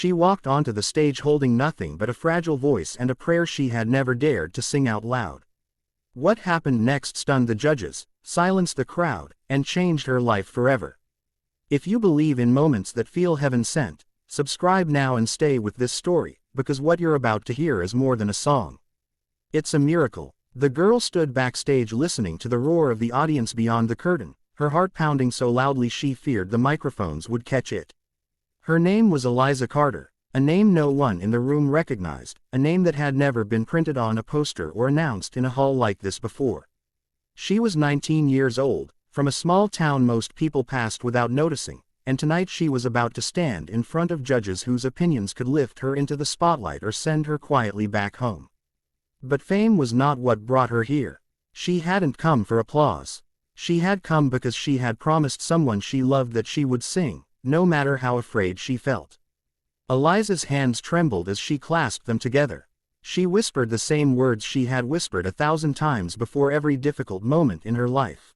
She walked onto the stage holding nothing but a fragile voice and a prayer she had never dared to sing out loud. What happened next stunned the judges, silenced the crowd, and changed her life forever. If you believe in moments that feel heaven-sent, subscribe now and stay with this story, because what you're about to hear is more than a song. It's a miracle. The girl stood backstage listening to the roar of the audience beyond the curtain, her heart pounding so loudly she feared the microphones would catch it. Her name was Eliza Carter, a name no one in the room recognized, a name that had never been printed on a poster or announced in a hall like this before. She was 19 years old, from a small town most people passed without noticing, and tonight she was about to stand in front of judges whose opinions could lift her into the spotlight or send her quietly back home. But fame was not what brought her here. She hadn't come for applause. She had come because she had promised someone she loved that she would sing, no matter how afraid she felt. Eliza's hands trembled as she clasped them together. She whispered the same words she had whispered 1,000 times before every difficult moment in her life.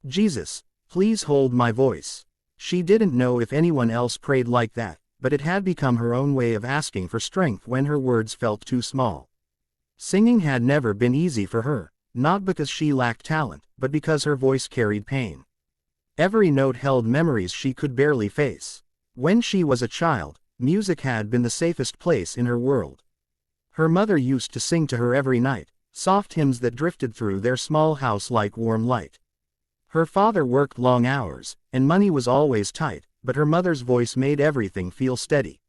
Jesus, please hold my voice. She didn't know if anyone else prayed like that, but it had become her own way of asking for strength when her words felt too small. Singing had never been easy for her, not because she lacked talent, but because her voice carried pain. Every note held memories she could barely face. When she was a child, music had been the safest place in her world. Her mother used to sing to her every night, soft hymns that drifted through their small house like warm light. Her father worked long hours, and money was always tight, but her mother's voice made everything feel steady.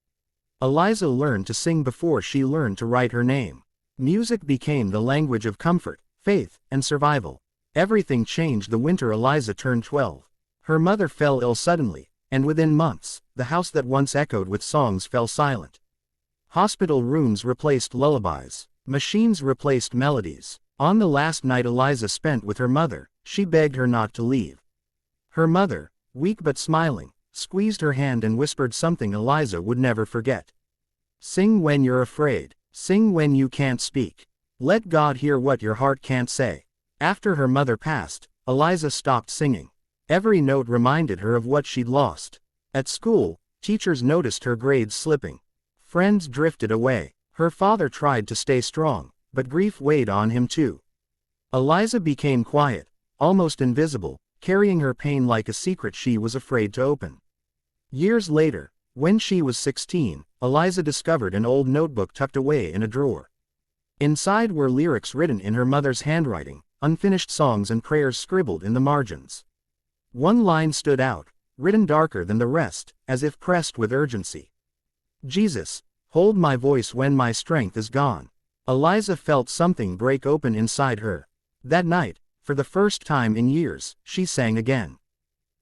Eliza learned to sing before she learned to write her name. Music became the language of comfort, faith, and survival. Everything changed the winter Eliza turned 12. Her mother fell ill suddenly, and within months, the house that once echoed with songs fell silent. Hospital rooms replaced lullabies. Machines replaced melodies. On the last night Eliza spent with her mother, she begged her not to leave. Her mother, weak but smiling, squeezed her hand and whispered something Eliza would never forget. Sing when you're afraid. Sing when you can't speak. Let God hear what your heart can't say. After her mother passed, Eliza stopped singing. Every note reminded her of what she'd lost. At school, teachers noticed her grades slipping. Friends drifted away. Her father tried to stay strong, but grief weighed on him too. Eliza became quiet, almost invisible, carrying her pain like a secret she was afraid to open. Years later, when she was 16, Eliza discovered an old notebook tucked away in a drawer. Inside were lyrics written in her mother's handwriting, unfinished songs and prayers scribbled in the margins. One line stood out, written darker than the rest, as if pressed with urgency. Jesus, hold my voice when my strength is gone. Eliza felt something break open inside her. That night, for the first time in years, she sang again.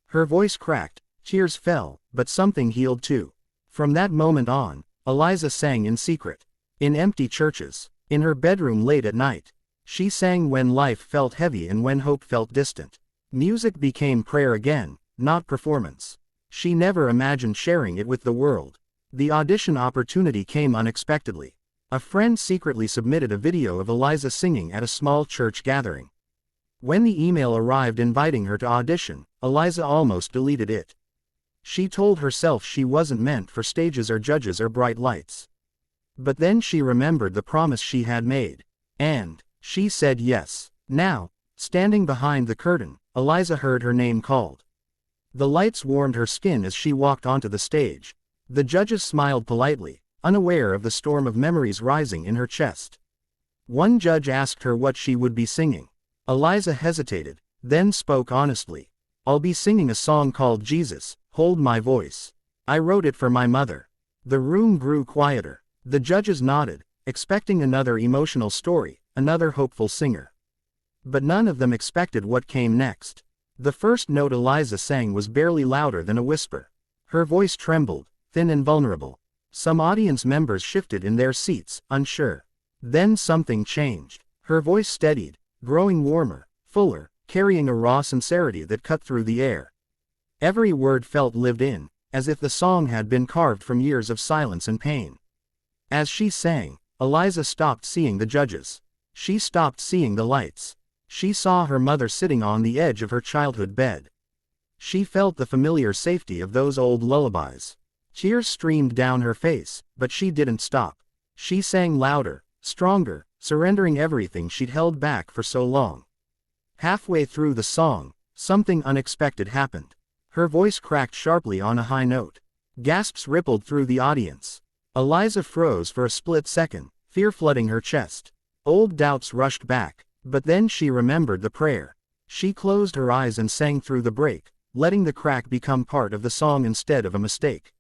Her voice cracked, tears fell, but something healed too. From that moment on, Eliza sang in secret. In empty churches. In her bedroom late at night. She sang when life felt heavy and when hope felt distant. Music became prayer again, not performance. She never imagined sharing it with the world. The audition opportunity came unexpectedly. A friend secretly submitted a video of Eliza singing at a small church gathering. When the email arrived inviting her to audition, Eliza almost deleted it. She told herself she wasn't meant for stages or judges or bright lights. But then she remembered the promise she had made. And she said yes. Now, standing behind the curtain, Eliza heard her name called. The lights warmed her skin as she walked onto the stage. The judges smiled politely, unaware of the storm of memories rising in her chest. One judge asked her what she would be singing. Eliza hesitated, then spoke honestly. I'll be singing a song called Jesus, Hold My Voice. I wrote it for my mother. The room grew quieter. The judges nodded, expecting another emotional story, another hopeful singer. But none of them expected what came next. The first note Eliza sang was barely louder than a whisper. Her voice trembled, thin and vulnerable. Some audience members shifted in their seats, unsure. Then something changed. Her voice steadied, growing warmer, fuller, carrying a raw sincerity that cut through the air. Every word felt lived in, as if the song had been carved from years of silence and pain. As she sang, Eliza stopped seeing the judges. She stopped seeing the lights. She saw her mother sitting on the edge of her childhood bed. She felt the familiar safety of those old lullabies. Tears streamed down her face, but she didn't stop. She sang louder, stronger, surrendering everything she'd held back for so long. Halfway through the song, something unexpected happened. Her voice cracked sharply on a high note. Gasps rippled through the audience. Eliza froze for a split second, fear flooding her chest. Old doubts rushed back, but then she remembered the prayer. She closed her eyes and sang through the break, letting the crack become part of the song instead of a mistake.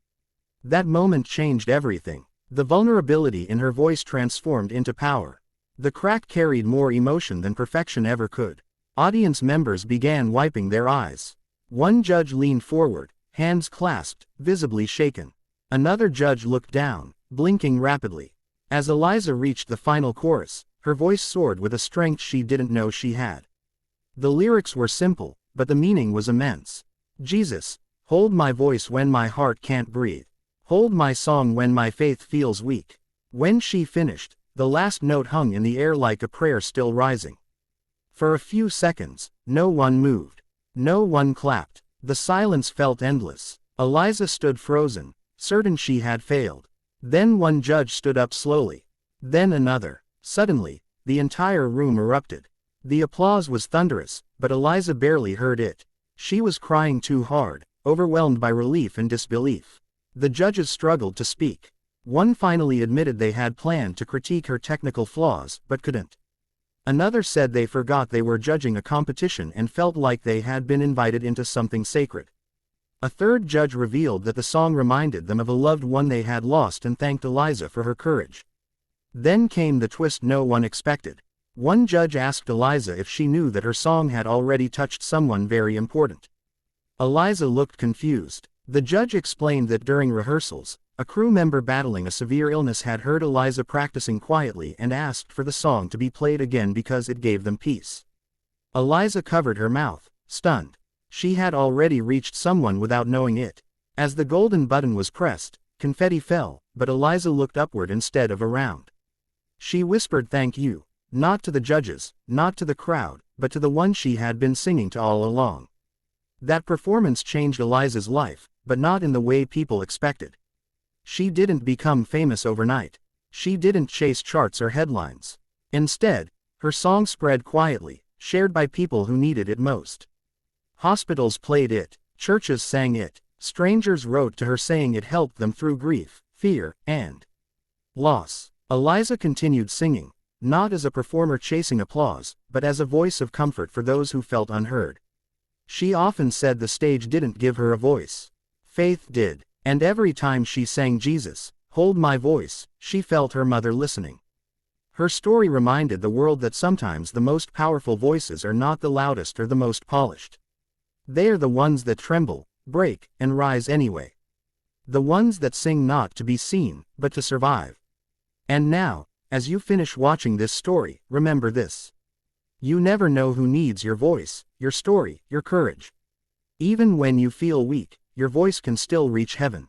That moment changed everything. The vulnerability in her voice transformed into power. The crack carried more emotion than perfection ever could. Audience members began wiping their eyes. One judge leaned forward, hands clasped, visibly shaken. Another judge looked down, blinking rapidly. As Eliza reached the final chorus, her voice soared with a strength she didn't know she had. The lyrics were simple, but the meaning was immense. Jesus, hold my voice when my heart can't breathe. Hold my song when my faith feels weak. When she finished, the last note hung in the air like a prayer still rising. For a few seconds, no one moved. No one clapped. The silence felt endless. Eliza stood frozen, certain she had failed. Then one judge stood up slowly. Then another. Suddenly, the entire room erupted. The applause was thunderous, but Eliza barely heard it. She was crying too hard, overwhelmed by relief and disbelief. The judges struggled to speak. One finally admitted they had planned to critique her technical flaws, but couldn't. Another said they forgot they were judging a competition and felt like they had been invited into something sacred. A third judge revealed that the song reminded them of a loved one they had lost and thanked Eliza for her courage. Then came the twist no one expected. One judge asked Eliza if she knew that her song had already touched someone very important. Eliza looked confused. The judge explained that during rehearsals, a crew member battling a severe illness had heard Eliza practicing quietly and asked for the song to be played again because it gave them peace. Eliza covered her mouth, stunned. She had already reached someone without knowing it. As the golden button was pressed, confetti fell, but Eliza looked upward instead of around. She whispered thank you, not to the judges, not to the crowd, but to the one she had been singing to all along. That performance changed Eliza's life, but not in the way people expected. She didn't become famous overnight. She didn't chase charts or headlines. Instead, her song spread quietly, shared by people who needed it most. Hospitals played it, churches sang it, strangers wrote to her saying it helped them through grief, fear, and loss. Eliza continued singing, not as a performer chasing applause, but as a voice of comfort for those who felt unheard. She often said the stage didn't give her a voice. Faith did. And every time she sang Jesus, hold my voice, she felt her mother listening. Her story reminded the world that sometimes the most powerful voices are not the loudest or the most polished. They are the ones that tremble, break, and rise anyway. The ones that sing not to be seen, but to survive. And now, as you finish watching this story, remember this. You never know who needs your voice, your story, your courage. Even when you feel weak, your voice can still reach heaven.